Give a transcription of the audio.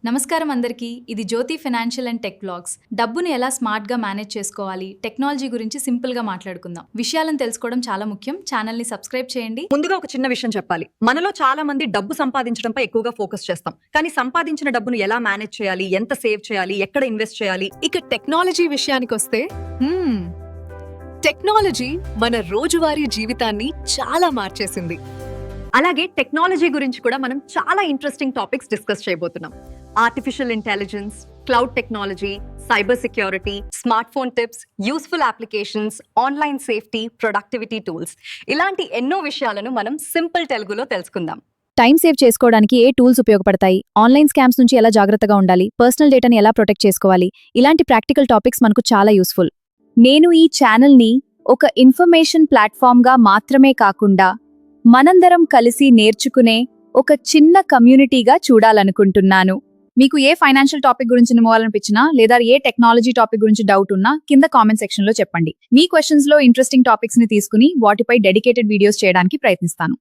నమస్కారం అందరికీ. ఇది జ్యోతి ఫైనాన్షియల్ అండ్ టెక్ బ్లాగ్స్. డబ్బును ఎలా స్మార్ట్గా మేనేజ్ చేసుకోవాలి, టెక్నాలజీ గురించి సింపుల్గా మాట్లాడుకుందాం. విషయాలను తెలుసుకోవడం చాలా ముఖ్యం. ఛానల్ని సబ్స్క్రైబ్ చేయండి. ముందుగా ఒక చిన్న విషయం చెప్పాలి. మనలో చాలా మంది డబ్బు సంపాదించడంపై ఎక్కువగా ఫోకస్ చేస్తాం. కానీ సంపాదించిన డబ్బును ఎలా మేనేజ్ చేయాలి, ఎంత సేవ్ చేయాలి, ఎక్కడ ఇన్వెస్ట్ చేయాలి? ఇక టెక్నాలజీ విషయానికొస్తే టెక్నాలజీ మన రోజువారీ జీవితాన్ని చాలా మార్చేసింది. అలాగే టెక్నాలజీ గురించి కూడా మనం చాలా ఇంట్రెస్టింగ్ టాపిక్స్ డిస్కస్ చేయబోతున్నాం. Artificial intelligence, cloud technology, cyber security, smart phone tips, useful applications, online safety, productivity tools, ఇలాంటి ఎన్నో విషయాలను మనం సింపుల్ తెలుగులో తెలుసుకుందాం. టైం సేవ్ చేసుకోవడానికి ఏ టూల్స్ ఉపయోగపడతాయి, ఆన్లైన్ స్కామ్స్ నుంచి ఎలా జాగ్రత్తగా ఉండాలి, పర్సనల్ డేటాని ఎలా ప్రొటెక్ట్ చేసుకోవాలి, ఇలాంటి ప్రాక్టికల్ టాపిక్స్ మనకు చాలా యూస్ఫుల్. నేను ఈ ఛానల్ని ఒక ఇన్ఫర్మేషన్ ప్లాట్ఫామ్గా మాత్రమే కాకుండా మనందరం కలిసి నేర్చుకునే ఒక చిన్న కమ్యూనిటీగా చూడాలనుకుంటున్నాను. మీకు ఏ ఫైనాన్షియల్ టాపిక్ గురించి ఇన్వాలనిపించినా లేదా ఏ టెక్నాలజీ టాపిక్ గురించి డౌట్ ఉన్నా కింద కామెంట్ సెక్షన్లో చెప్పండి. మీ క్వశ్చన్స్లో ఇంట్రెస్టింగ్ టాపిక్స్ని తీసుకుని వాటిపై డెడికేటెడ్ వీడియోస్ చేయడానికి ప్రయత్నిస్తాను.